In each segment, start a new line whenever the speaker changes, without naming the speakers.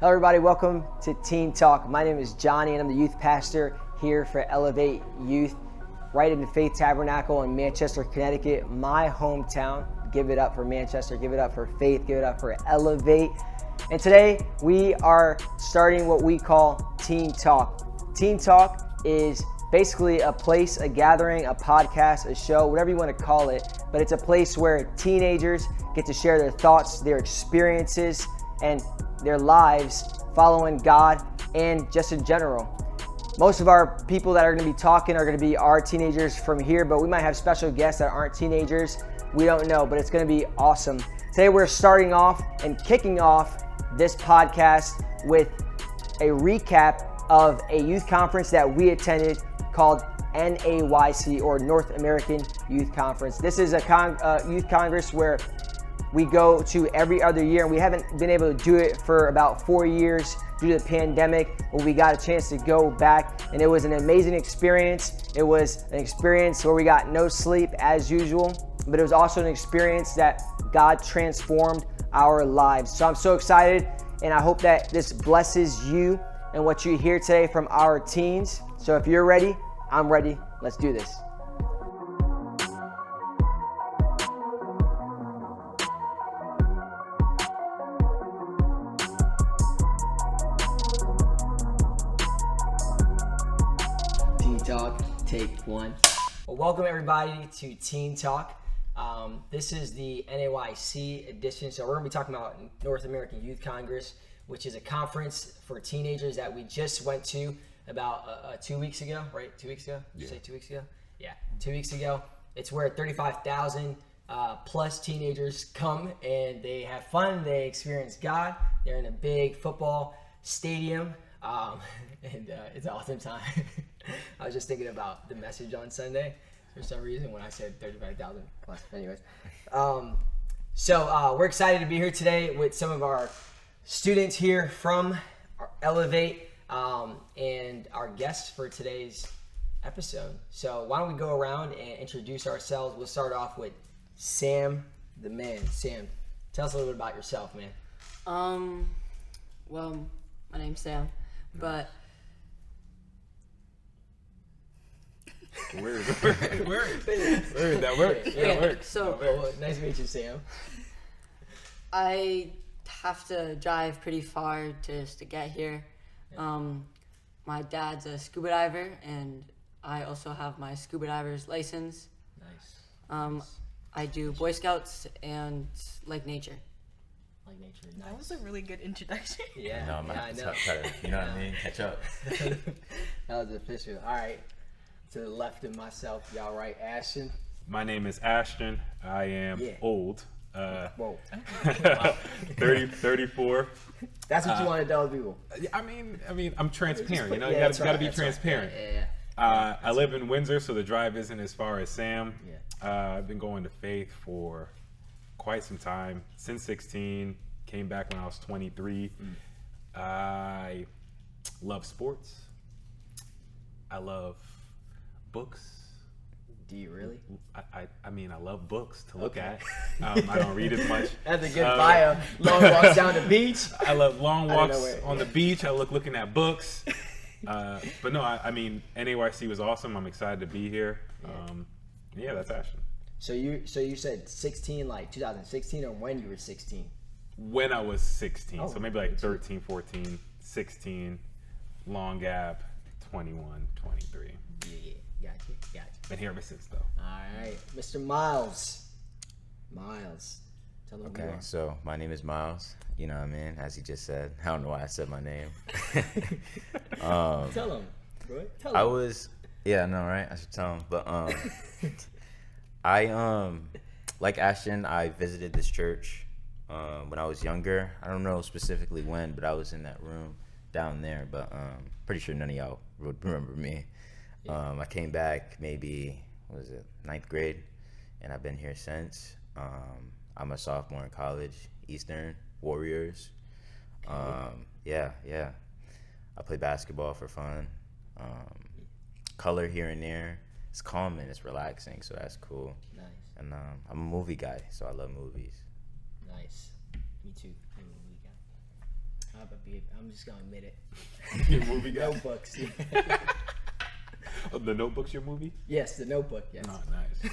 Hello everybody, welcome to Teen Talk. My name is Johnny and I'm the youth pastor here for Elevate Youth, right in the Faith Tabernacle in Manchester, Connecticut, my hometown. Give it up for Manchester, give it up for Faith, give it up for Elevate. And today we are starting what we call Teen Talk. Teen Talk is basically a place, a gathering, a podcast, a show, whatever you want to call it, but it's a place where teenagers get to share their thoughts, their experiences, and their lives following God and just in general. Most of our people that are going to be talking are going to be our teenagers from here, but we might have special guests that aren't teenagers. We don't know, but it's going to be awesome. Today we're starting off and kicking off this podcast with a recap of a youth conference that we attended called NAYC, or North American Youth Conference. This is a youth congress where we go to every other year, and we haven't been able to do it for about 4 years due to the pandemic, but we got a chance to go back, and it was an amazing experience. It was an experience where we got no sleep as usual, but it was also an experience that God transformed our lives. So I'm so excited, and I hope that this blesses you and what you hear today from our teens. So if you're ready, I'm ready. Let's do this. Talk, take one. Well, welcome everybody to Teen Talk. This is the NAYC edition. So we're going to be talking about North American Youth Congress, which is a conference for teenagers that we just went to about 2 weeks ago, right? 2 weeks ago? Did you say 2 weeks ago? Yeah, 2 weeks ago. It's where 35,000 plus teenagers come and they have fun. They experience God. They're in a big football stadium. And it's an awesome time. I was just thinking about the message on Sunday for some reason when I said 35,000 plus. Anyways, so we're excited to be here today with some of our students here from Elevate and our guests for today's episode. So why don't we go around and introduce ourselves? We'll start off with Sam, the man. Sam, tell us a little bit about yourself, man.
Well, my name's Sam, but
Word. That works.
Yeah,
That works.
so
Well, nice to meet you, Sam.
I have to drive pretty far just to get here. My dad's a scuba diver, and I also have my scuba diver's license.
Nice.
I do Boy Scouts and like nature.
Like nature. Nice.
That was a really good introduction.
Yeah.
No, man,
I know.
you know what I mean? Catch up.
That was official. All right. To the left of myself, y'all right, Ashton.
My name is Ashton. I am old.
Whoa.
34.
That's what you want to tell people.
I mean, I'm transparent. You know,
Yeah,
you gotta be
that's
transparent.
Right. Yeah.
I live in Windsor, so the drive isn't as far as Sam.
Yeah.
I've been going to Faith for quite some time, since 16. Came back when I was 23. I love sports. I love books.
Do you really?
I mean, I love books to look at. I don't read as much.
That's a good bio. Long walks down the beach.
I love long walks
where-
on the beach. I looking at books. But no, I mean, NAYC was awesome. I'm excited to be here. Yeah, that's Ashton.
So you said 16, like 2016, or when you were 16?
When I was 16,
Oh,
so maybe like 13, 14, 16, long gap, 21, 23.
Yeah. Gotcha.
Been here ever since, though.
All right, Mr. Miles. Miles, tell them
Okay,
more.
so my name is Miles. You know what I mean? As he just said. I don't know why I said my name.
Tell them, bro. Tell them.
I was, yeah, I know, right? I should tell him. But I like Ashton, I visited this church when I was younger. I don't know specifically when, but I was in that room down there. But pretty sure none of y'all would remember me. I came back maybe, what was it, 9th grade, and I've been here since. I'm a sophomore in college, Eastern Warriors. Yeah. I play basketball for fun. Color here and there. It's calming, it's relaxing, so that's cool.
Nice.
And I'm a movie guy, so I love movies.
Nice. Me too. I'm a movie guy. I'm just gonna admit it.
Your movie guy?
Notebooks. Yeah.
Oh, The Notebook's your movie?
Yes, the Notebook. Yes.
Oh, nice.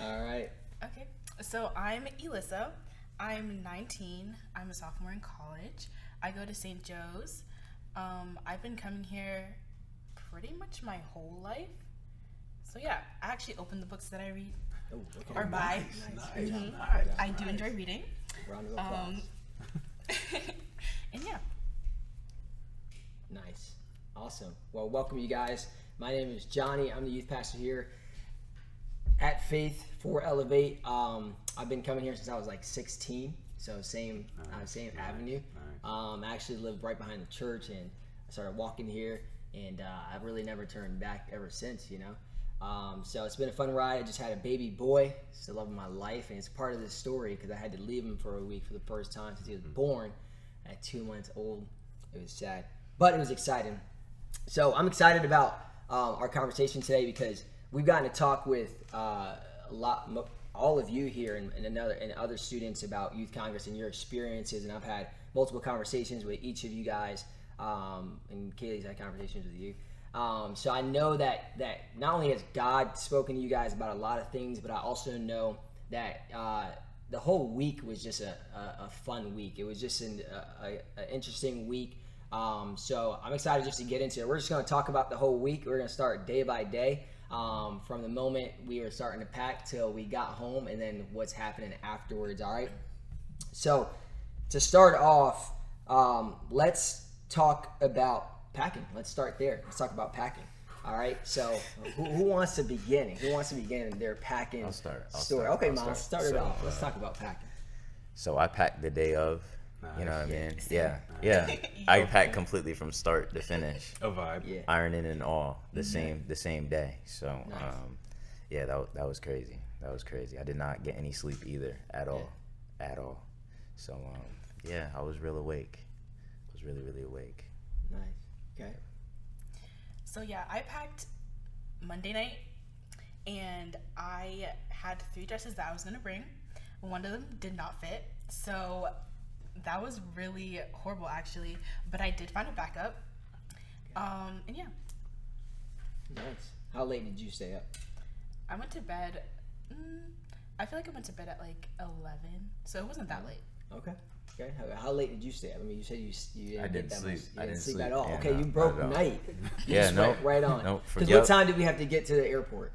All right.
Okay, so I'm Elissa. I'm 19. I'm a sophomore in college. I go to St. Joe's. I've been coming here pretty much my whole life. So yeah, I actually open the books that I read
Oh, okay.
or buy.
Nice.
I do enjoy reading.
Round of applause.
And yeah.
Nice. Awesome. Well, welcome you guys. My name is Johnny. I'm the youth pastor here at Faith for Elevate. I've been coming here since I was like 16, so same avenue. I actually lived right behind the church, and I started walking here, and I've really never turned back ever since, you know. So it's been a fun ride. I just had a baby boy. It's the love of my life, and it's part of this story because I had to leave him for a week for the first time since he was born at 2 months old. It was sad, but it was exciting. So I'm excited about our conversation today because we've gotten to talk with all of you here and other students about Youth Congress and your experiences, and I've had multiple conversations with each of you guys, and Kaylee's had conversations with you. So I know that not only has God spoken to you guys about a lot of things, but I also know that the whole week was just a fun week. It was just an interesting week. So I'm excited just to get into it. We're just going to talk about the whole week. We're going to start day by day, from the moment we were starting to pack till we got home, and then what's happening afterwards. All right. So to start off, let's talk about packing. Let's start there. Let's talk about packing. All right. So who wants to begin? Who wants to begin their packing story? Okay, Miles, start it off. Let's talk about packing.
So I packed the day of.
Nice.
You know what I mean? Yeah. I packed completely from start to finish.
A vibe.
Yeah.
Ironing and all the same day. So
Nice.
that was crazy. That was crazy. I did not get any sleep either at all. So I was real awake. I was really, really awake.
Nice. Okay.
So yeah, I packed Monday night, and I had 3 dresses that I was gonna bring. One of them did not fit, so that was really horrible actually. But I did find a backup. And yeah.
Nice. How late did you stay up?
I went to bed. I feel like I went to bed at like 11, so it wasn't that late.
Okay. Okay. How late did you stay up? I mean, you said you didn't
I
get
didn't
that
sleep.
much. You
I
didn't
didn't
sleep
sleep.
at all.
Yeah,
Okay,
no,
you broke
not at all.
night. You
Yeah,
just went
no.
right on.
No,
Because
yep.
what time did we have to get to the airport?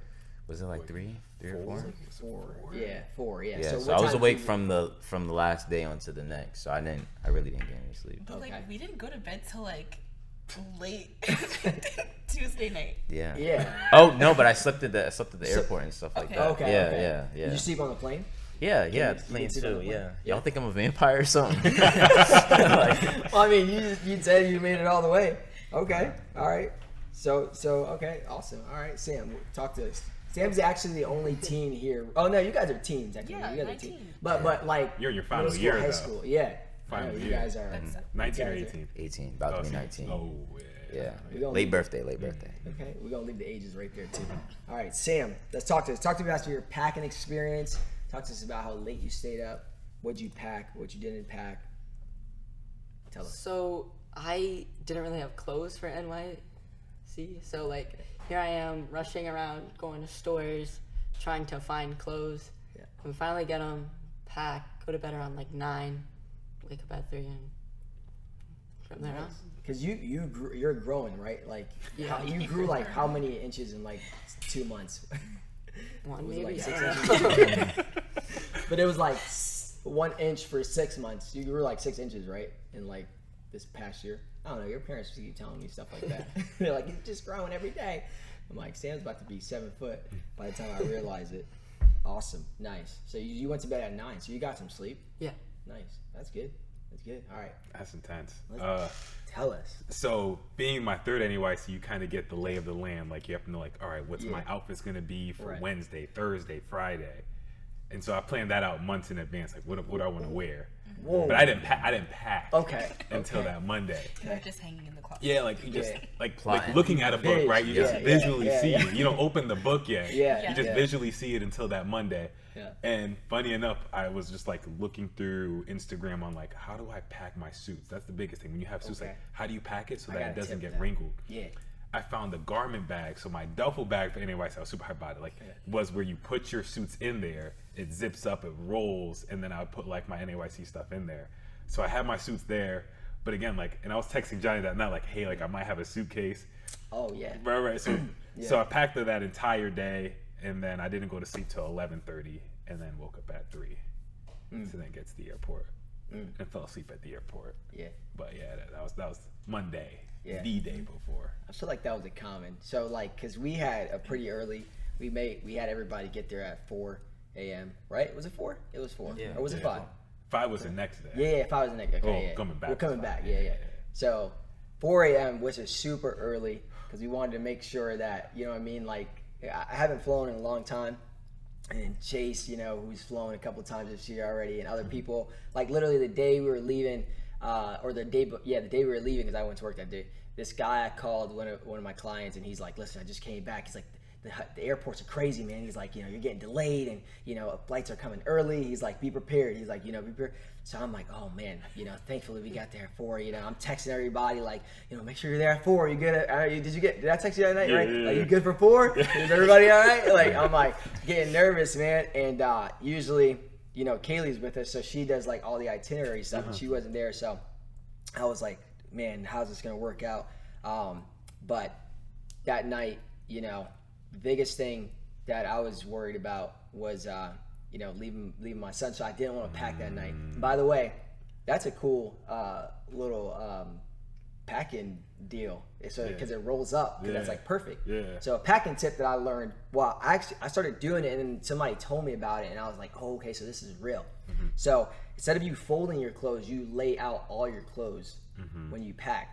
Was it like 3 or 4?
4. Yeah, 4. Yeah.
Yeah,
So,
so
what
I was
time
awake
did you-
from the last day onto the next. So I really didn't get any sleep.
But
Okay.
like we didn't go to bed till like late Tuesday night.
Yeah.
Yeah.
Oh no, but I slept at the airport and stuff like
Okay.
that.
Okay.
Yeah,
okay.
yeah.
Did you sleep on the plane?
Yeah,
you
the
sleep
plane
on
too.
the plane?
Yeah.
Yeah.
Y'all think I'm a vampire or something?
Well, I mean, you said you made it all the way. Okay. All right. So okay. Awesome. All right, Sam, talk to us. Sam's actually the only teen here. Oh no, you guys are teens. Actually.
Yeah,
you guys are
19.
teens. But like
You're in your final
middle school,
year,
high
though.
school. Yeah.
Final
I know,
year.
You guys are.
That's-
19 or
you guys are-
18?
18, about to be 19.
Oh,
Yeah.
We gonna
Late
leave-
birthday.
Okay, we're gonna leave the ages right there too. All right, Sam, let's talk to us. Talk to me about your packing experience. Talk to us about how late you stayed up, what you pack, what you didn't pack. Tell us.
So I didn't really have clothes for NYC. So like here I am rushing around, going to stores, trying to find clothes.
Yeah.
And we finally get them, pack, go to bed around like 9, wake up at 3, and from there on.
Because you're growing, right? Like
Yeah.
you grew like how many inches in like 2 months?
One
Was it
maybe.
like
I
6
don't know.
inches? But it was like 1 inch for 6 months. You grew like 6 inches, right? In like this past year. I don't know. Your parents keep telling me stuff like that. They're like, "It's just growing every day." I'm like, Sam's about to be 7 foot by the time I realize it. Awesome, nice. So you went to bed at 9, so you got some sleep.
Yeah.
Nice. That's good. That's good. All right.
That's intense.
Tell us.
So being my third NAYC, you kind of get the lay of the land. Like you have to know, like, all right, what's my outfit's gonna be for
Right.
Wednesday, Thursday, Friday, and so I planned that out months in advance. Like, what do I want to wear?
Whoa.
But I didn't pack
Okay.
until that Monday.
They're just hanging in the closet.
Yeah, like you just
Yeah.
like
Plotting.
looking at a book,
Vis-
right? You just
yeah,
visually
yeah,
see
yeah.
it. You don't open the book yet.
Yeah,
You just
yeah.
visually see it until that Monday.
Yeah.
And funny enough, I was just like looking through Instagram on like, how do I pack my suits? That's the biggest thing. When you have suits,
Okay.
like, how do you pack it so
I
that
got
it
a
doesn't
tip
get
for that.
wrinkled?
Yeah.
I found the garment bag. So my duffel bag for NAYC, I was super hyped about it. Like, was where you put your suits in there, it zips up, it rolls, and then I would put like my NAYC stuff in there. So I had my suits there. But again, like, and I was texting Johnny that night, like, hey, like, I might have a suitcase.
Oh yeah.
Right. So,
Yeah.
so I packed it that entire day, and then I didn't go to sleep till 11:30, and then woke up at 3. So then get to the airport, and fell asleep at the airport.
Yeah.
But yeah, that was Monday,
Yeah.
the day before.
I feel like that was a common. So like, cause we had a pretty early. We had everybody get there at 4 a.m. Right? Was it 4? It was 4.
Yeah.
Or was it 5?
5 was the next day.
Yeah. If I was in that. Okay.
Oh,
yeah.
coming back
We're coming
was
back.
fine.
Yeah. So 4 a.m. which is super early because we wanted to make sure that you know what I mean. Like I haven't flown in a long time. And Chase, you know, who's flown a couple of times this year already, and other people, like literally the day we were leaving, the day we were leaving, because I went to work that day. This guy I called one of my clients, and he's like, "Listen, I just came back." He's like, "The airports are crazy, man." He's like, "You know, you're getting delayed, and you know, flights are coming early." He's like, "Be prepared." He's like, "You know, be prepared." So I'm like, "Oh man, you know, thankfully we got there at 4." You know, I'm texting everybody like, you know, make sure you're there at 4. You good? Did I text you that night?
Yeah,
Right?
yeah,
Like,
yeah.
you good for 4? Is everybody all right? Like, I'm like getting nervous, man. And usually, you know, Kaylee's with us, so she does like all the itinerary stuff, and she wasn't there, so I was like, man, how's this gonna work out? But that night, you know, the biggest thing that I was worried about was, you know, leaving my son. So I didn't want to pack that night. By the way, that's a cool little packing deal. So because it rolls up, because that's
Yeah.
like perfect.
Yeah.
So a packing tip that I learned. Well, I started doing it, and then somebody told me about it, and I was like, oh, okay, so this is real. So instead of you folding your clothes, you lay out all your clothes when you pack.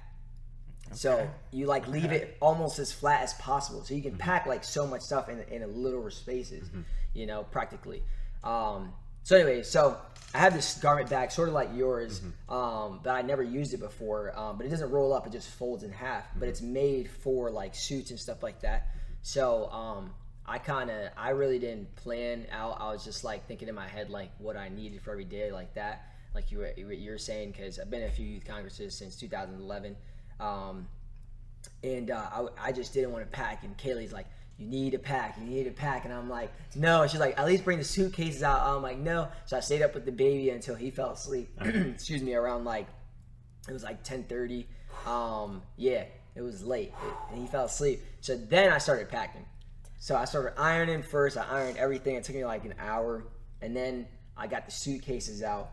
So you like leave it almost as flat as possible, so you can pack like so much stuff in a little spaces, you know, practically. So anyway, so I have this garment bag, sort of like yours, but I never used it before. But it doesn't roll up; it just folds in half. But it's made for like suits and stuff like that. So I really didn't plan out. I was just like thinking in my head like what I needed for every day, like that, like you're saying, because I've been at a few youth congresses since 2011. I just didn't want to pack, and Kaylee's like, you need to pack, and I'm like, no. She's like, at least bring the suitcases out. I'm like, no. So I stayed up with the baby until he fell asleep. Excuse me, around like, it was like 10:30. Yeah, it was late, and he fell asleep. So then I started packing. So I started ironing first. I ironed everything. It took me like an hour, and then I got the suitcases out,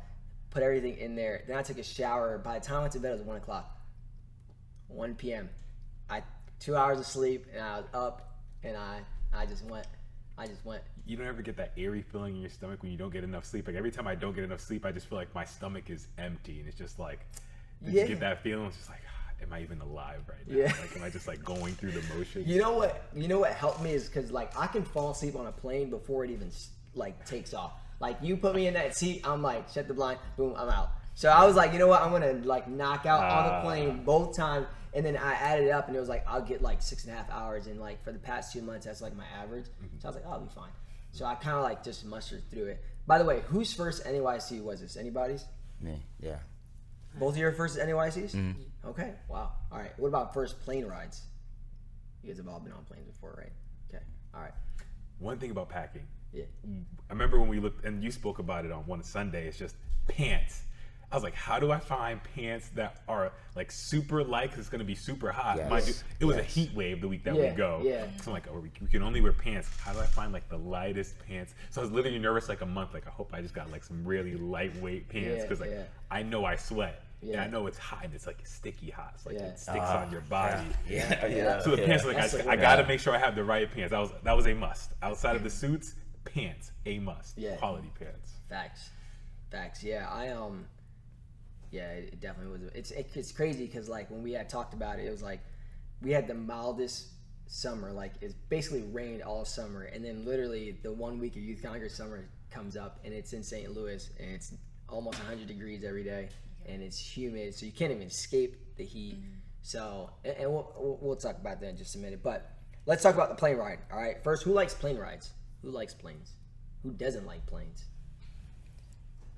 put everything in there. Then I took a shower. By the time I went to bed, it was 1 o'clock. 1 p.m. 2 hours of sleep, and I was up, and I just went.
You don't ever get that airy feeling in your stomach when you don't get enough sleep? Like every time I don't get enough sleep, I just feel like my stomach is empty, and it's just like, you get that feeling. It's just like, am I even alive right now?
Yeah.
Like, am I just like going through the motions?
You know what helped me is because like I can fall asleep on a plane before it even like takes off. Like you put me in that seat, I'm like, shut the blind, boom, I'm out. So I was like, you know what, I'm gonna like knock out on the plane both times, and then I added it up, and it was like I'll get like 6.5 hours, and like for the past 2 months, that's like my average. So I was like, oh, I'll be fine. So I kind of like just mustered through it. By the way, whose first NAYC was this? Anybody's?
Me, yeah.
Both of your first NAYCs? Okay, wow. All right. What about first plane rides? You guys have all been on planes before, right? Okay. All right.
One thing about packing.
Yeah.
I remember when we looked, and you spoke about it on one Sunday, it's just pants. I was like, how do I find pants that are like super light, because it's going to be super hot?
Yes.
Mind you, it was a heat wave the week that we go.
Yeah.
So I'm like, oh, we can only wear pants. How do I find like the lightest pants? So I was literally nervous like a month. Like, I hope I just got like some really lightweight pants, because like I know I sweat.
Yeah.
And I know it's hot, and it's like sticky hot. It's like
Yeah.
it sticks on your body.
Yeah.
So the pants, like
That's
I gotta make sure I have the right pants. That was a must. Outside of the suits, pants, a must.
Yeah.
Quality pants.
Facts. Yeah, yeah, it definitely was. It's crazy because like when we had talked about it, it was like we had the mildest summer. Like it's basically rained all summer, and then literally the 1 week of Youth Congress summer comes up, and it's in St. Louis, and it's almost 100 degrees every day, and it's humid, so you can't even escape the heat. So, and we'll talk about that in just a minute. But let's talk about the plane ride. All right. First, who likes plane rides? Who likes planes? Who doesn't like planes?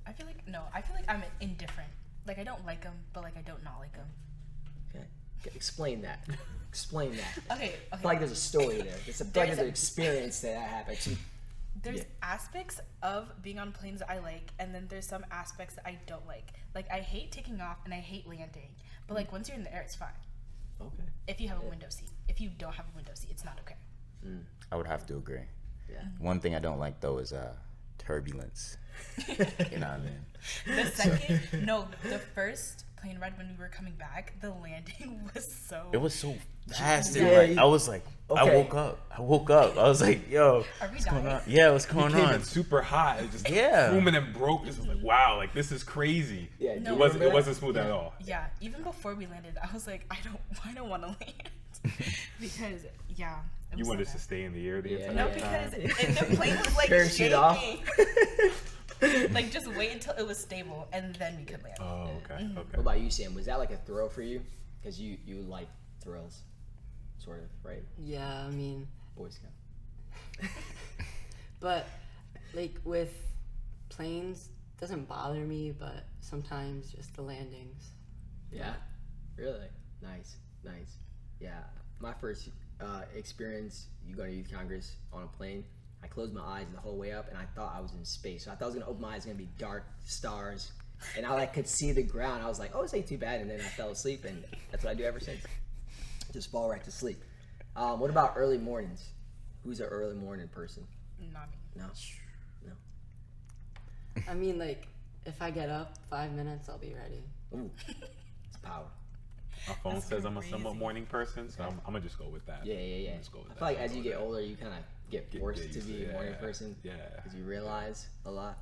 I feel like I'm indifferent. Like I don't like them, but like I don't not like them.
Okay. Explain that. Explain that.
Okay.
I feel like there's a story there. It's a
There's
there's
a-
an experience that happened.
There's
Yeah.
aspects of being on planes that I like, and then there's some aspects that I don't like. Like I hate taking off and I hate landing, but like once you're in the air, it's fine.
Okay.
If you have a window seat. If you don't have a window seat, it's not okay.
I would have to agree.
Yeah.
One thing I don't like though is turbulence. You know what I mean?
The second, no, the first plane ride when we were coming back, the landing was so.
It was so fast.
Yeah,
And I was like, I
okay.
woke up. I was like, yo,
Are we
what's going
dying?
on? Yeah, what's
He
going
came
on?
in super hot. It just
Yeah.
booming and broke. This was like, wow, like this is crazy.
Yeah.
No.
It wasn't smooth at all.
Yeah, even before we landed, I was like, I don't want to land because yeah. It
You
was
wanted
so
to
bad.
stay in the air the
Yeah.
entire
No,
time.
because the plane was like
Parachute
shaking.
off.
Like just wait until it was stable and then we could land.
Oh, okay,
What
okay.
about you, Sam? Was that like a thrill for you? Because you like thrills, sort of, right?
Yeah, I mean,
Boy Scout.
but like with planes, doesn't bother me, but sometimes just the landings.
Yeah. Really? Nice. Yeah. My first experience, you go to youth congress on a plane. I closed my eyes the whole way up, and I thought I was in space. So I thought I was gonna open my eyes, gonna be dark stars, and I like could see the ground. I was like, oh, this ain't too bad, and then I fell asleep, and that's what I do ever since. Just fall right to sleep. What about early mornings? Who's an early morning person?
Not me.
No.
I mean, like, if I get up 5 minutes, I'll be ready.
Ooh, it's power.
My phone
That's
says I'm a somewhat
crazy.
morning person, so I'm gonna just go with that.
Yeah.
I'm just go with
I
that.
feel like
I'm
as you
gonna
get
go with
older, you kind of get
Get
forced
used
to
to
be a
it,
morning
yeah.
person.
Yeah.
Because you realize a lot.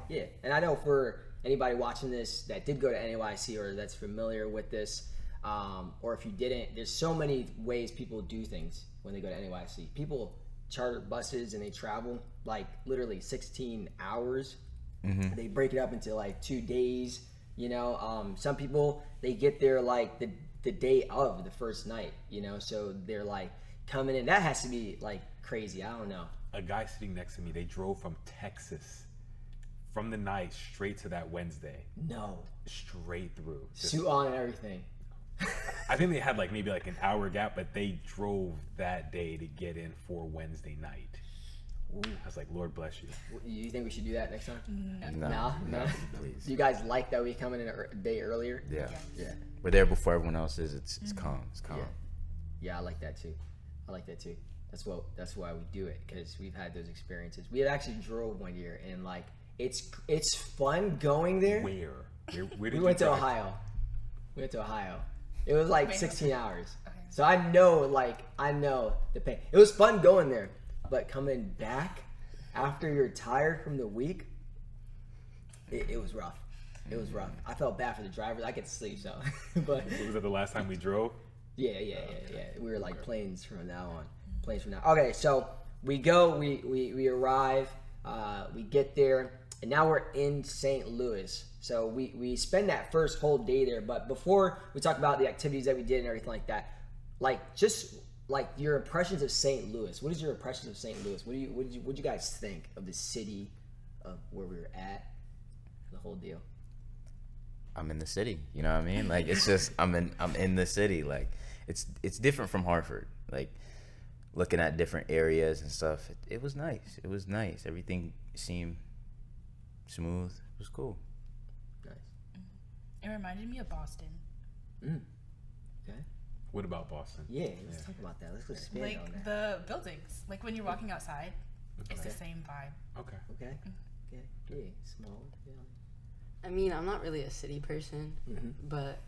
Yeah, and I know for anybody watching this that did go to NAYC or that's familiar with this, or if you didn't, there's so many ways people do things when they go to NAYC. People charter buses and they travel like literally 16 hours. They break it up into like 2 days. You know, some people they get there like the day of the first night. You know, so they're like coming in. That has to be like crazy. I don't know.
A guy sitting next to me, they drove from Texas, from the night straight to that Wednesday,
No,
straight through. Just-
suit on and everything.
I think they had like maybe like an hour gap, but they drove that day to get in for Wednesday night. I was like, Lord bless you.
You think we should do that next time?
No,
No?
please.
Do you guys like that we come in a day earlier?
Yeah.
Yeah.
We're there before everyone else is. It's calm. It's calm.
Yeah, I like that too. That's why we do it, because we've had those experiences. We had actually drove one year, and like it's fun going there.
Where did
We
you
went to
drive?
Ohio. It was like
Wait,
16 hours.
Okay.
So I know the pain. It was fun going there, but coming back after you're tired from the week, it was rough. It was rough. I felt bad for the drivers. I could sleep, so but
Was that the last time we drove?
yeah. We were like planes from now on. Okay, so we go, we arrive, we get there, and now we're in St. Louis. So we spend that first whole day there. But before we talk about the activities that we did and everything like that, like just like your impressions of St. Louis. What is your impressions of St. Louis? What did you guys think of the city, of where we were at, the whole deal?
I'm in the city. You know what I mean? Like it's just I'm in the city. Like it's different from Hartford. Like looking at different areas and stuff. It was nice. It was nice. Everything seemed smooth. It was cool.
Nice.
It reminded me of Boston.
Okay.
What about Boston?
Yeah, let's talk about that. Let's expand
Like
on that.
the buildings. Like when you're walking outside, it's the
Okay.
same vibe.
Okay.
Okay. Yeah, small. Yeah.
I mean, I'm not really a city person,
Mm-hmm.
but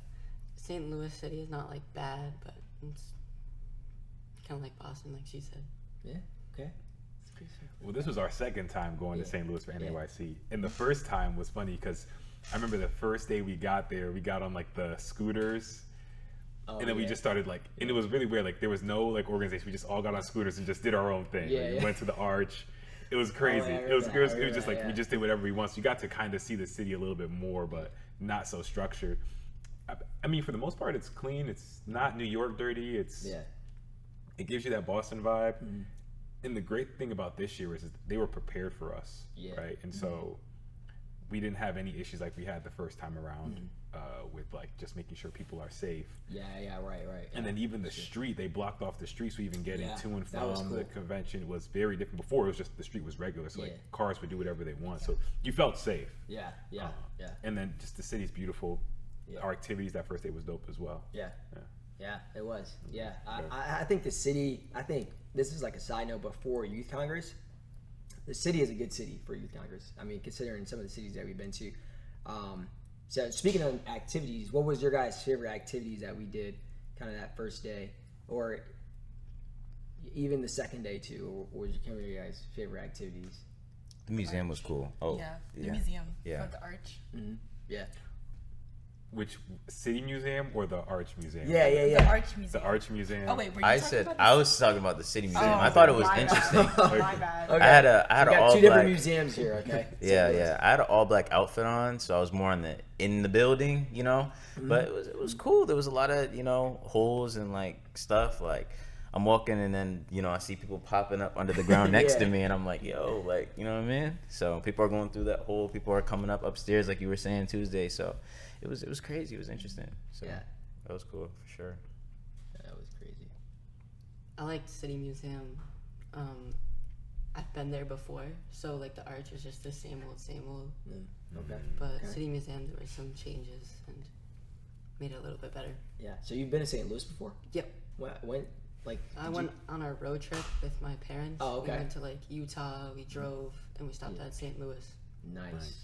St. Louis City is not like bad, but it's kind of like Boston, like she said.
Yeah. Okay. That's pretty fair.
Well, this was our second time going
Yeah.
to St. Louis for
Yeah.
NAYC. And the first time was funny because I remember the first day we got there, we got on like the scooters.
Oh,
And then we
yeah.
just started like, and it was really weird. Like there was no like organization. We just all got on scooters and just did our own thing.
Yeah,
Like, we
yeah.
went to the arch. It was crazy.
I
It
remember
was
that.
it was
I
it was
remember
just like
that,
we
yeah.
just did whatever we want. So you got to kind of see the city a little bit more, but not so structured. I mean, for the most part, it's clean. It's not New York dirty.
Yeah.
It gives you that Boston vibe. And the great thing about this year is they were prepared for us,
Yeah.
right? And so we didn't have any issues like we had the first time around with like just making sure people are safe.
Yeah, right.
And then even the street, they blocked off the street so even getting
Yeah,
to and
that was
from
cool.
the convention was very different. Before it was just the street was regular, so like
Yeah.
cars would do whatever they want. So you felt safe.
Yeah.
And then just the city's beautiful.
Yeah.
Our activities that first day was dope as well.
Yeah, it was. Yeah, I think the city. I think this is like a side note, but for Youth Congress, the city is a good city for Youth Congress. I mean, considering some of the cities that we've been to. So speaking of activities, what was your guys' favorite activities that we did, kind of that first day, or even the second day too? Or what was your guys' favorite activities?
The museum was cool. Oh,
Yeah, the museum.
Yeah.
For the arch.
Yeah.
Which city museum or the Arch Museum?
Yeah.
The arch museum.
The Arch Museum.
Oh wait, were you
I
talking
said
about
I was talking about the city museum.
Oh,
I thought it was
my bad.
interesting.
My bad.
Okay.
I had a
We got
all
two different
black.
museums here. Okay.
Yeah. I had an all black outfit on, so I was more in the building, you know. But it was cool. There was a lot of holes and like stuff. Like I'm walking and then I see people popping up under the ground next to
Yeah.
me, and I'm like, yo, like you know what I mean. So people are going through that hole. People are coming up upstairs, like you were saying Tuesday. So it was crazy. It was interesting. So
Yeah.
that was cool for sure.
That was crazy.
I like City Museum. I've been there before, so like the arch is just the same old.
Okay.
But City Museum, there were some changes and made it a little bit better.
Yeah. So you've been to St. Louis before?
Yep.
When? Like
I
did
went on a road trip with my parents.
Oh, okay.
We went to like Utah, we drove, and we stopped at St. Louis.
Nice.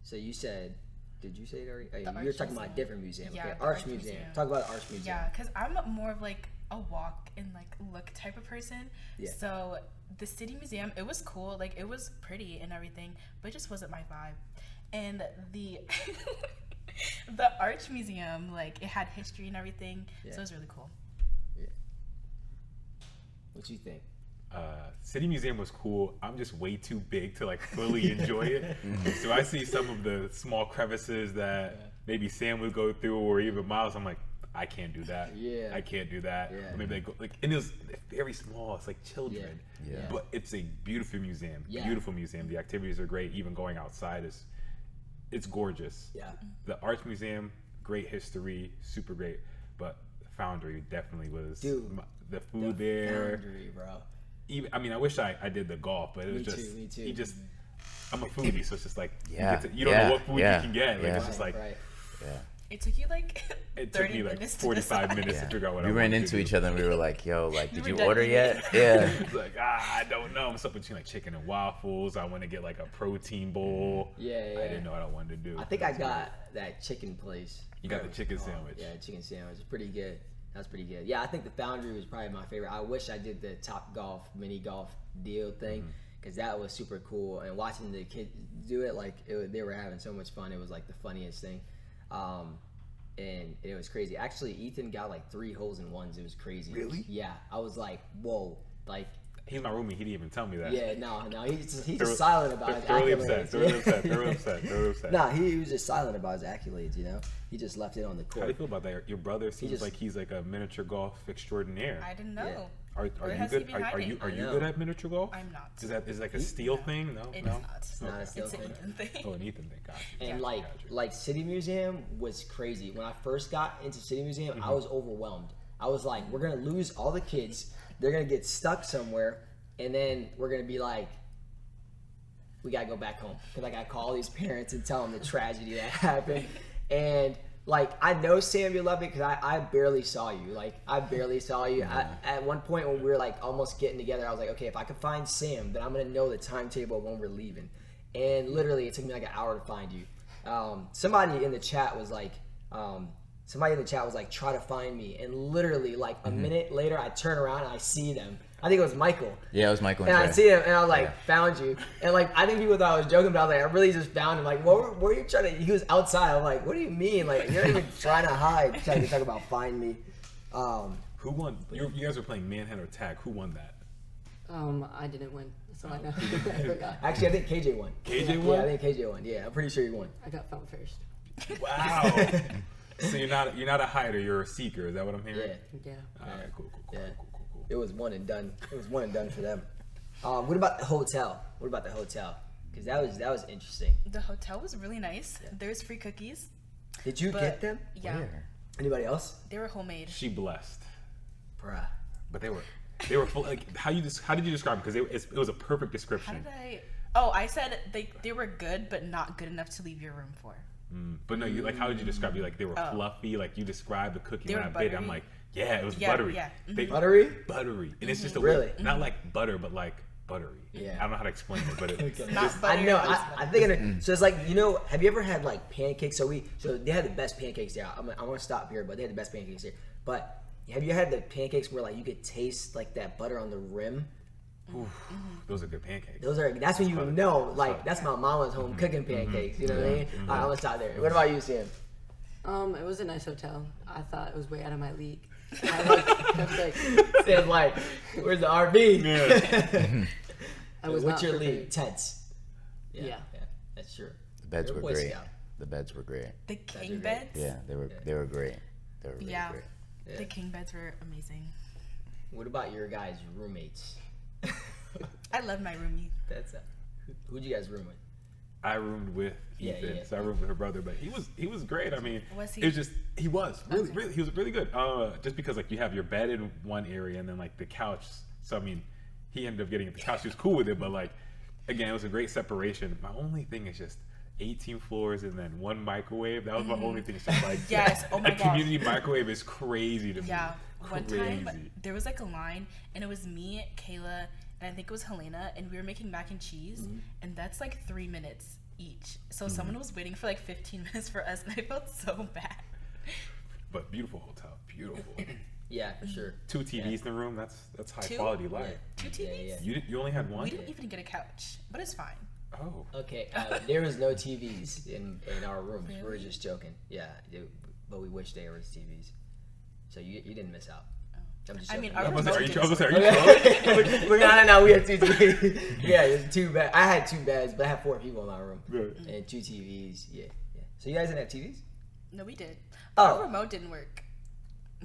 So you said, did you say it already?
The
You were
Arch
talking about a
Museum.
different museum.
Yeah,
Okay,
the
Arch
Arch
Museum.
Museum.
Talk about the Arch Museum.
Yeah, because I'm more of like a walk and like look type of person.
Yeah.
So the City Museum, it was cool. Like it was pretty and everything, but it just wasn't my vibe. And the the Arch Museum, like it had history and everything,
Yeah.
so it was really cool.
What you think?
City Museum was cool. I'm just way too big to like fully enjoy it. So I see some of the small crevices that maybe Sam would go through or even Miles. I'm like, I can't do that.
Yeah.
I can't do that.
Yeah.
Or maybe they go like, and it was very small. It's like children.
Yeah.
But it's a beautiful museum.
Yeah.
Beautiful museum. The activities are great. Even going outside it's gorgeous.
Yeah.
The Arch Museum, great history, super great. But the Foundry definitely was
Dude,
the food there.
Foundry, bro.
Even, I mean, I wish I did the golf, but it was
Me too.
he just. I'm a foodie, so it's just like
Yeah,
you don't know what food
yeah,
you can get. Like
yeah.
it's just like
right.
Yeah.
It took you like
it
30
took me like
minutes to
45
decide.
minutes to figure out what
We
I
ran
wanted
into
to
each
do.
other and we were like, yo, like, did
were
you
done
order
eating.
yet? Yeah.
It's like I don't know. I'm stuck between like chicken and waffles. I want to get like a protein bowl.
Yeah.
I didn't know what I wanted to do.
I think I got that chicken place.
You got the chicken sandwich.
Yeah, chicken sandwich. It's pretty good. That's pretty good. Yeah, I think the Foundry was probably my favorite. I wish I did the Top Golf mini golf deal thing because that was super cool. And watching the kids do it, like they were having so much fun. It was like the funniest thing, and it was crazy. Actually, Ethan got like 3 holes in ones. It was crazy.
Really?
Yeah. I was like, whoa, like.
He's my roomie. He didn't even tell me that.
Yeah, no, he's just silent about his
Thoroughly
accolades.
upset. Thoroughly upset.
No, he was just silent about his accolades. He just left it on the
How do you
court.
feel about that? Your brother seems
just-
like he's like a miniature golf extraordinaire.
I didn't know.
Yeah.
Are
Where
you
has he
good?
been
Are
hiding?
you
I know.
good at miniature golf?
I'm not.
Is it like a steel thing? No,
It is
no.
not.
It's not a
Okay.
steel
It's an
thing.
Ethan thing.
Oh, an Ethan thing. Gotcha.
And
Yeah.
like City Museum was crazy. When I first got into City Museum,
Mm-hmm.
I was overwhelmed. I was like, we're gonna lose all the kids. They're gonna get stuck somewhere, and then we're gonna be like, we gotta go back home because I gotta call these parents and tell them the tragedy that happened. And like, I know Sam, you love it because I barely saw you. Like, I barely saw you. At one point when we were like almost getting together, I was like, okay, if I could find Sam, then I'm gonna know the timetable of when we're leaving. And literally, it took me like an hour to find you. Somebody in the chat was like, try to find me. And literally, like a minute later, I turn around and I see them. I think it was Michael.
Yeah, it was Michael.
And I
Trey.
see him, and I was like,
Yeah.
found you. And like, I think people thought I was joking, but I was like, I really just found him. Like, what were you trying to? He was outside. I'm like, what do you mean? Like, you're not even trying to hide. Trying to talk about find me.
Who won? You guys were playing manhunt or tag. Who won that?
I didn't win, so I know. I forgot.
Actually, I think KJ won.
KJ
Yeah,
won?
I think KJ won. Yeah, I'm pretty sure he won.
I got found first.
Wow. So you're not a hider. You're a seeker. Is that what I'm
Yeah.
hearing?
Yeah.
All right. Cool.
Yeah.
Cool.
it was one and done. It was one and done for them. What about the hotel? Because that was interesting.
The hotel was really nice. There's free cookies.
Did you
But-
get them?
Yeah,
Where?
Anybody else?
they were homemade.
She blessed,
Bruh.
but they were full. Like how did you describe it? Because it was a perfect
How
description.
did I? Oh, I said they were good, but not good enough to leave your room for.
But no, you like how did you describe it? Like they were
Oh.
fluffy. Like you described the cookie
They
when
were
I bit. I'm
buttery.
like, yeah, it was
Yeah,
buttery.
yeah.
They,
Buttery?
buttery, and it's just a
Really?
not like butter, but like buttery.
Yeah.
I don't know how to explain it, but it,
Not
I
butter,
know.
but it's
I think so. It's like, you know, have you ever had like pancakes? So they had the best pancakes there. I want to stop here, but they had the best pancakes there. But have you had the pancakes where like you could taste like that butter on the rim?
those are good pancakes.
That's when you know, like that's my mama's home cooking pancakes. You know what I mean? All right, I'm gonna stop there. What about you, Sam?
It was a nice hotel. I thought it was way out of my league. I kept like,
Sam's like, where's the RV?
I was
What's
not
your league?
prepared.
Tents.
Yeah.
That's true.
The beds
You're a
were
Boy
great.
Scout.
The beds were great.
the
are
king
great.
beds.
Yeah, they were great. They were really
Yeah.
great.
Yeah.
The king beds were amazing.
What about your guys' roommates?
I love my roomie.
That's who'd you guys room with?
I roomed with
Yeah,
Ethan,
yeah.
so I roomed with her brother, but he was great. I mean,
Was he?
It was just he was really he was really good. Just because like you have your bed in one area and then like the couch. So I mean, he ended up getting the couch. He was cool with it, but like again, it was a great separation. My only thing is just 18 floors and then one microwave. That was my only thing. It's just like
Yes, oh my
a
gosh.
community microwave is crazy to me.
Yeah. One time
Crazy.
there was like a line, and it was me, Kayla, and I think it was Helena, and we were making mac and cheese, and that's like 3 minutes each. So someone was waiting for like 15 minutes for us, and I felt so bad.
But beautiful hotel, beautiful.
Yeah, for sure.
2 TVs in the room. That's high
Two?
quality life.
Two TVs?
You only had one.
We didn't even get a couch, but it's fine.
Oh.
Okay, there was no TVs in our rooms. We were just joking. Yeah, but we wish there was TVs. So you didn't miss out. I'm just
I
joking.
mean, our
I was
remote
like, are you,
didn't
I was like,
work.
are you close?
No, we had 2 TVs. Yeah, it was 2 beds. I had 2 beds, but I had 4 people in my room.
Right.
And 2 TVs. Yeah. So you guys didn't have TVs?
No, we did.
Oh.
Our remote didn't work.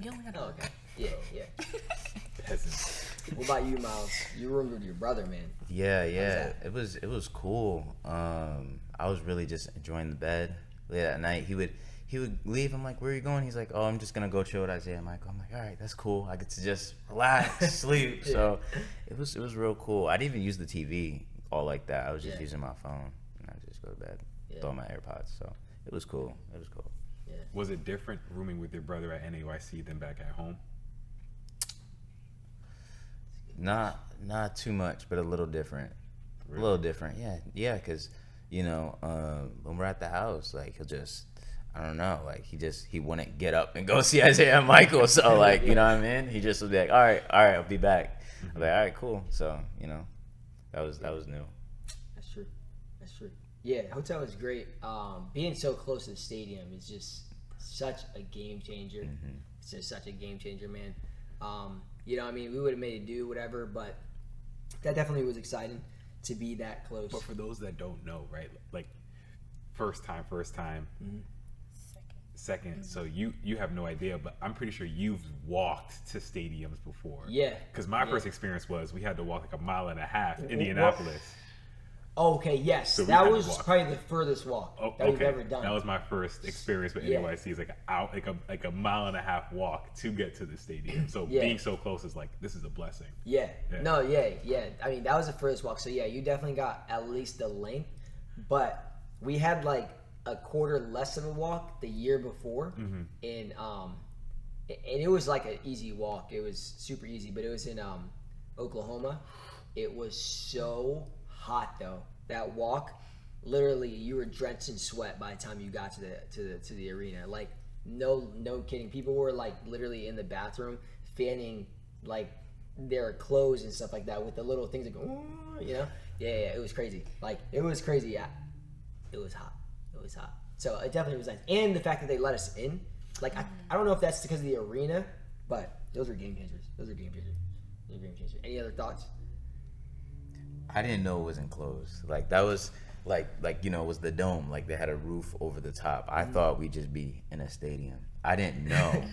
We only had
Oh,
one.
okay. Yeah.
Peasants.
What about you, Miles? You roomed with your brother, man.
Yeah,
that?
it was cool. I was really just enjoying the bed late at night. He would leave. I'm like, where are you going? He's like, oh, I'm just gonna go chill with Isaiah and Michael. I'm like, all right, that's cool. I get to just relax, sleep. So it was real cool. I didn't even use the TV all like that. I was just
Yeah.
using my phone and I just go to bed,
Yeah.
throw my AirPods. So it was cool. It was cool.
Was it different rooming with your brother at NAYC than back at home?
Not too much, but a little different. A little different, yeah. Because when we're at the house, like he'll just, I don't know, like he wouldn't get up and go see Isaiah and Michael. So like, you know what I mean? He just would be like, all right, I'll be back. I'm like, all right, cool. So that was new.
That's true. Yeah, hotel is great. Being so close to the stadium is just such a game changer. It's just such a game changer, man. We would have made it do whatever, but that definitely was exciting to be that close.
But for those that don't know, right? Like first time. Second. So you have no idea, but I'm pretty sure you've walked to stadiums before.
Yeah.
Because my first experience was we had to walk like 1.5 miles, Indianapolis.
Okay, yes,
So we
that
had to
was
walk.
probably the furthest walk
Oh,
that we've
okay.
ever done.
That was my first experience with
Yeah.
NYC. It's like a 1.5 mile walk to get to the stadium. So
Yeah.
being so close is like this is a blessing.
Yeah.
Yeah.
No, yeah. I mean, that was the first walk. So yeah, you definitely got at least the length, but we had like a quarter less of a walk the year before, and it was like an easy walk. It was super easy, but it was in Oklahoma. It was so hot though. That walk, literally, you were drenched in sweat by the time you got to the arena. Like no kidding. People were like literally in the bathroom fanning like their clothes and stuff like that with the little things that go, "Ooh," Yeah, it was crazy. Like it was crazy. Yeah, it was hot. So it definitely was nice, and the fact that they let us in. Like I don't know if that's because of the arena, but those are game changers. Any other thoughts?
I didn't know it was enclosed. Like that was like you know, it was the dome. Like they had a roof over the top. I thought we'd just be in a stadium. I didn't know.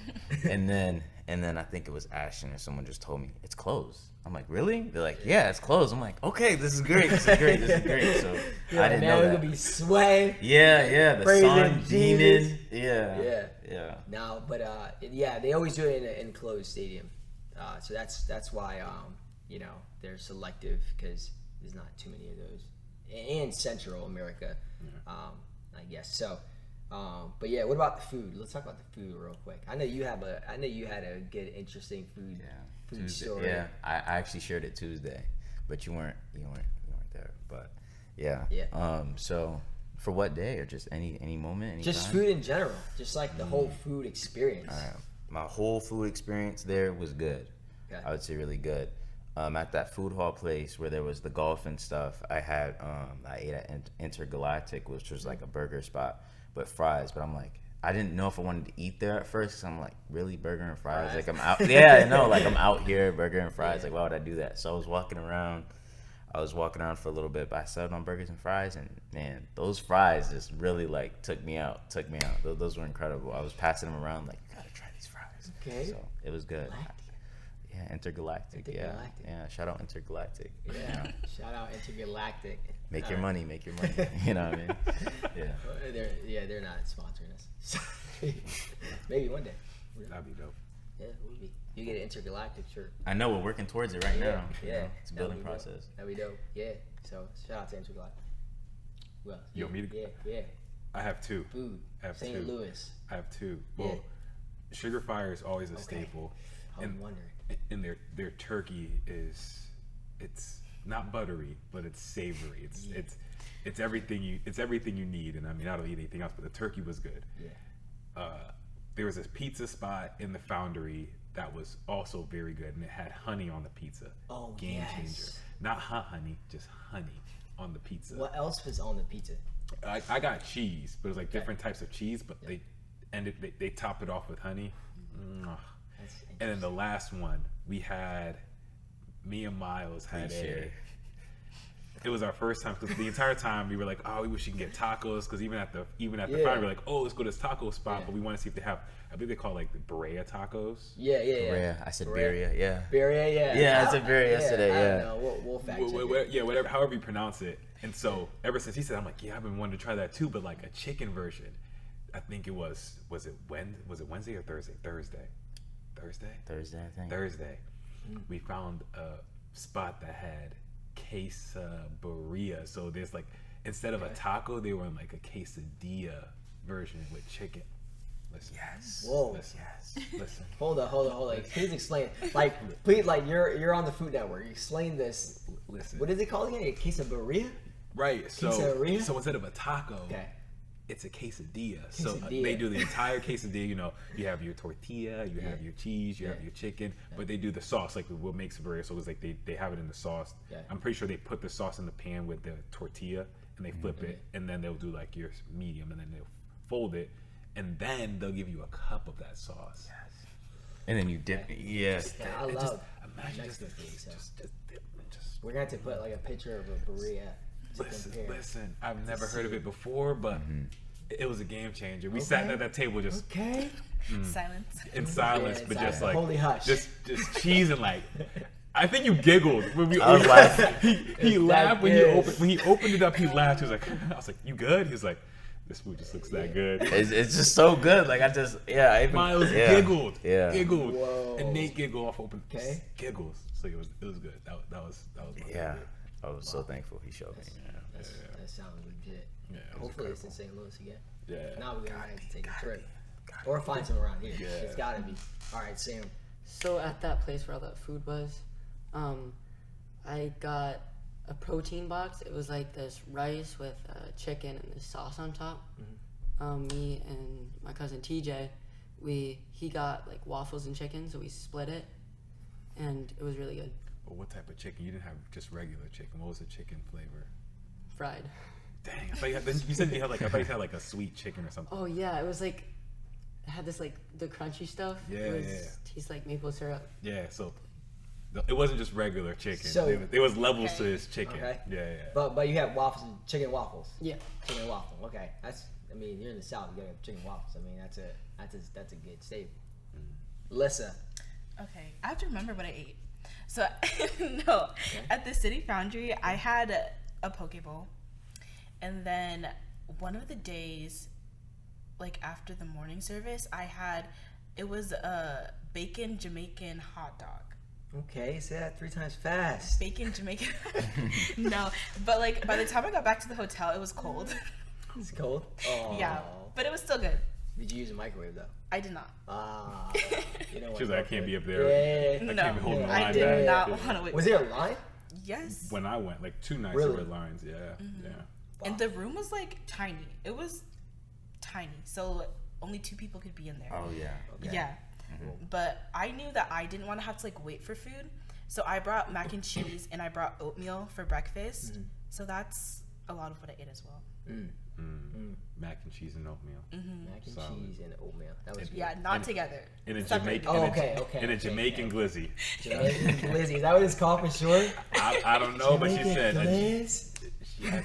and then I think it was Ashton or someone just told me it's closed. I'm like, really? They're like, yeah, it's closed. I'm like, okay, this is great. This is great. This is great. So
Yeah,
I didn't
man,
know
we're
that.
gonna be sweating.
Yeah, the
Praising
sun
Jesus.
beaming. Yeah.
No, but yeah, they always do it in an enclosed stadium. So that's why you know, they're selective because there's not too many of those in Central America, I guess. So, but yeah, what about the food? Let's talk about the food real quick. I know you had a good, interesting food
Tuesday,
story.
yeah. I actually shared it Tuesday, but you weren't there. But yeah. So for what day, or just any moment, any
Just
time?
food in general, just like the whole food experience.
My whole food experience there was good.
Okay.
I would say really good. At that food hall place where there was the golf and stuff, I ate at Intergalactic, which was like a burger spot, but fries. But I'm like, I didn't know if I wanted to eat there at first, because I'm like, really, burger and fries? Like I'm out. Yeah, I know. Like I'm out here, burger and fries. Like why would I do that? So I was walking around for a little bit, but I settled on burgers and fries, and man, those fries just really like took me out. Those were incredible. I was passing them around like, you gotta try these fries.
Okay.
So it was good. Yeah, Intergalactic. Yeah. Shout out Intergalactic.
Yeah. Shout out Intergalactic.
Make your money. You know what I mean? Yeah.
They're not sponsoring us. Maybe one day.
That'd be dope.
Yeah, it would be. You get an Intergalactic shirt.
I know we're working towards it right now.
Yeah.
You know, it's a building process.
That'd be dope. Yeah. So shout out to Intergalactic. Well,
You want me to?
Yeah.
I have two.
Food.
I have
St.
two.
Louis.
I have two. Well, Sugar Fire is always a staple.
I'm wondering.
And their turkey it's not buttery, but it's savory. It's everything you need. And I mean, I don't eat anything else, but the turkey was good.
Yeah.
There was this pizza spot in the Foundry that was also very good, and it had honey on the pizza.
Oh,
Game
yes.
changer. Not hot honey, just honey on the pizza.
What else was on the pizza?
I got cheese, but it was like different types of cheese, but they topped it off with honey. And then the last one, me and Miles had it was our first time, because the entire time we were like, oh, we wish you can get tacos, because even at the fire, we were like, oh, let's go to this taco spot, but we want to see if they have, I believe they call it like the Berea tacos.
Yeah.
Berea. I said Berea. Yeah.
Berea, yeah.
Yeah, I said Berea yesterday.
I don't know. We'll fact check it.
Yeah, whatever, however you pronounce it. And so ever since he said, I'm like, yeah, I've been wanting to try that too, but like a chicken version. I think it was it Wednesday or Thursday? Thursday,
I think.
Thursday. We found a spot that had quesadilla. So there's like, instead of a taco, they were in like a quesadilla version with chicken. Listen.
Yes.
Whoa.
Listen.
Hold on. Please explain. Like, please, like you're on the Food Network. Explain this.
Listen.
What is it called again? A quesadilla?
Right. So
Quesadilla?
so instead of a taco, it's a quesadilla. So
Quesadilla.
they do the entire quesadilla. You know, you have your tortilla, you have your cheese, you have your chicken, but they do the sauce like what makes Berea. So it's like they have it in the sauce.
Yeah.
I'm pretty sure they put the sauce in the pan with the tortilla and they flip it, and then they'll do like your medium, and then they'll fold it, and then they'll give you a cup of that sauce. Yes.
And then you dip it. Yes.
Yeah, I love
Imagine
Mexican
just
food. So
dip and just.
we're gonna have to put like a picture of a Berea.
Listen. I've never heard of it before, but it was a game changer. We sat at that table just
Silence.
in silence, but just like
holy hush.
just cheese and like. I think you giggled when we.
I was laughing.
He laughed when
good.
he opened it up. He laughed. He was like, I was like, you good? He was like, this food just looks that good.
It's just so good. Like
Miles giggled.
Yeah.
Giggled.
Whoa.
And Nate giggled off open.
Okay.
Giggles. So it was good. That was my
Yeah.
favorite.
I was so thankful he showed me.
That sounds legit.
Yeah, it was
Hopefully it's in
incredible.
St. Louis again.
Yeah.
Now we're gonna have to take a trip, or find some around here. It's gotta be. All right, Sam.
So at that place where all that food was, I got a protein box. It was like this rice with chicken and this sauce on top. Me and my cousin TJ, he got like waffles and chicken, so we split it, and it was really good.
But what type of chicken? You didn't have just regular chicken. What was the chicken flavor?
Fried.
Dang, I thought you said you had like a sweet chicken or something.
Oh yeah, it was like, it had this like the crunchy stuff.
Yeah,
It was,
yeah.
tastes like maple syrup.
Yeah, so It wasn't just regular chicken.
So-
There was levels to
Okay.
this chicken.
Okay.
Yeah.
But you have waffles, and chicken and waffles.
Yeah.
Chicken and waffle. Okay, you're in the South. You gotta have chicken and waffles. That's a good staple. Lissa.
Okay, I have to remember what I ate. So, no, at the City Foundry, I had a poke bowl. And then one of the days, like after the morning service, it was a bacon Jamaican hot dog.
Okay, say that 3 times fast.
Bacon Jamaican. No, but like by the time I got back to the hotel, it was cold.
It's cold. Oh.
Yeah, but it was still good.
Did you use a microwave though?
I did not.
Ah. You know what?
She was like, I can't be up there.
Yeah.
I
No,
can't be holding the line
I did
back.
not
Yeah.
want to wait.
Was there a line?
Yes.
When I went, like 2 nights
Really?
there were lines. Yeah. Yeah.
And the room was like tiny. It was tiny, so only 2 people could be in there.
Oh yeah.
Okay.
Yeah. But I knew that I didn't want to have to like wait for food. So I brought mac and cheese and I brought oatmeal for breakfast. So that's a lot of what I ate as well.
Mac and cheese and oatmeal.
Mac and
Solid.
cheese and oatmeal. That was good.
Yeah, not together.
In a
Separate.
Jamaican.
Oh,
in a-
okay.
In a Jamaican glizzy.
Jamaican glizzy. Is that what it's called for short?
I don't know, but she
Jamaican
said.
glizz?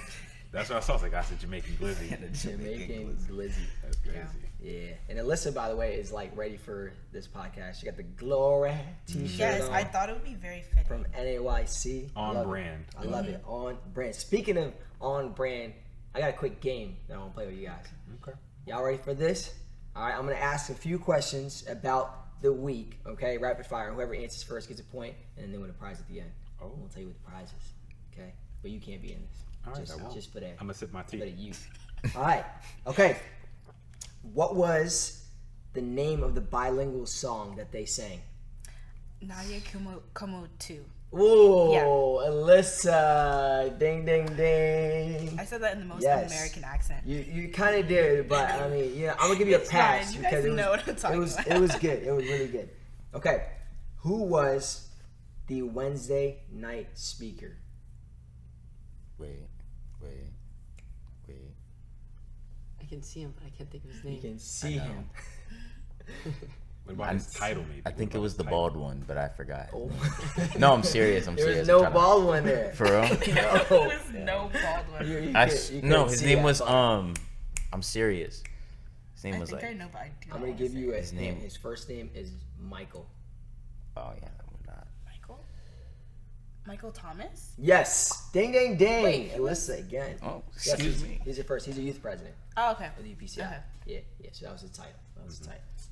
That's what I saw. I was like, I said Jamaican glizzy.
Jamaican glizzy.
That's crazy.
Yeah. And Alyssa, by the way, is like ready for this podcast. She got the Glory t-shirt
Yes,
on
I thought it would be very fitting.
from NAYC. I
On
love it.
brand.
I love it. On brand. Speaking of on brand, I got a quick game that I want to play with you guys.
Okay.
Y'all ready for this? All right, I'm going to ask a few questions about the week, okay? Rapid fire. Whoever answers first gets a point, and then they win a prize at the end.
Oh.
We'll tell you what the prize is, okay? But you can't be in this.
All right, I won't.
Just for that.
I'm gonna sip my tea.
For the youth. All right. Okay. What was the name of the bilingual song that they sang?
Naya Como 2.
Ooh,
Yeah.
Alyssa. Ding, ding, ding.
I said that in the most
Yes.
American accent.
You kind of did, but I mean, yeah, I'm gonna give you a
It's
pass
fine. You
because
guys
it
know
was,
what I'm talking about.
it was good. It was really good. Okay, who was the Wednesday night speaker?
Wait.
I can see him, but I can't think of his
You
name.
can see him.
What about his title, maybe?
I think
What
it was
about
the
his title?
bald one, but I forgot.
Oh.
No, I'm serious. I'm
There
serious.
was
I'm
no
trying to-
bald one there.
For real?
No.
There was no bald one.
You
I
could-
s-
you
no,
couldn't
his
see
name
that
was
far.
I'm serious. His name
I
was
think
like
I know, but I do
I'm
not
gonna
wanna
give
say
you
it.
his
His
name.
name.
His first name is Michael.
oh yeah, that one not.
Michael Thomas?
Yes. Ding, ding, ding.
Wait, he
Alyssa again.
Oh,
Yes,
excuse me.
He's your first. He's a youth president
Oh, okay.
of the UPCI.
Okay.
Yeah. So that was his title.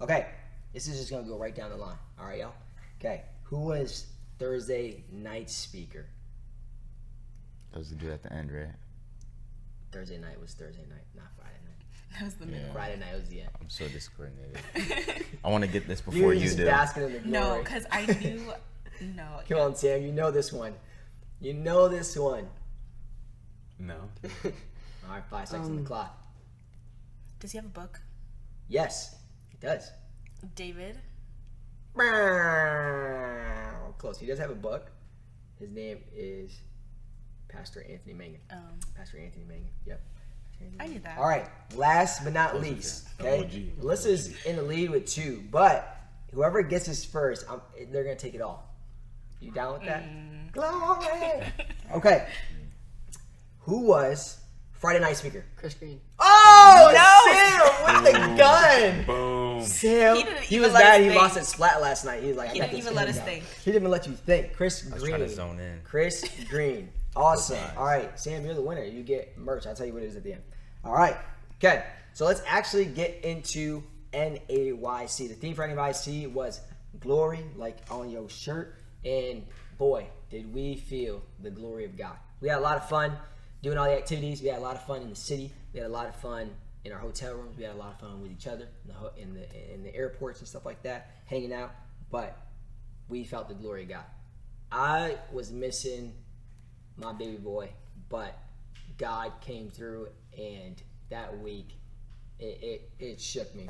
Okay. This is just gonna go right down the line. All right, y'all. Okay. Who was Thursday night speaker?
That was the dude at the end, right?
Thursday night was Thursday night, not Friday night.
That was the middle.
Yeah.
Friday night was the end.
I'm so discoordinated. I want to get this
You
before
were
you
just
do.
basking in the
No,
glory.
because I knew. No.
Come on, Sam. You know this one. You know this one.
No.
All right, 5 seconds on the clock.
Does he have a book?
Yes, it does.
David?
Close. He does have a book. His name is Pastor Anthony Mangan. Pastor Anthony Mangan. Yep.
I knew that.
All right. Last but not
Close
least,
to
okay.
OG.
Alyssa's in the lead with 2, but whoever gets this first, they're gonna take it all. You down with that? Glory. Okay. Who was Friday night speaker?
Chris Green.
Oh, Sam with the gun.
Boom.
Sam,
He didn't
he
even
was
let
mad.
us
He
think.
lost at Splat last night. He was like, I
He
got
didn't
this
even let
gun
us
down.
think.
He didn't even let you think. Chris
I was
Green.
trying to zone in.
Chris Green. Awesome. All right, Sam, you're the winner. You get merch. I'll tell you what it is at the end. All right. Okay. So let's actually get into NAYC. The theme for NAYC was glory, like on your shirt. And boy, did we feel the glory of God. We had a lot of fun doing all the activities. We had a lot of fun in the city. We had a lot of fun in our hotel rooms. We had a lot of fun with each other in the airports and stuff like that, hanging out. But we felt the glory of God. I was missing my baby boy, but God came through, and that week it shook me.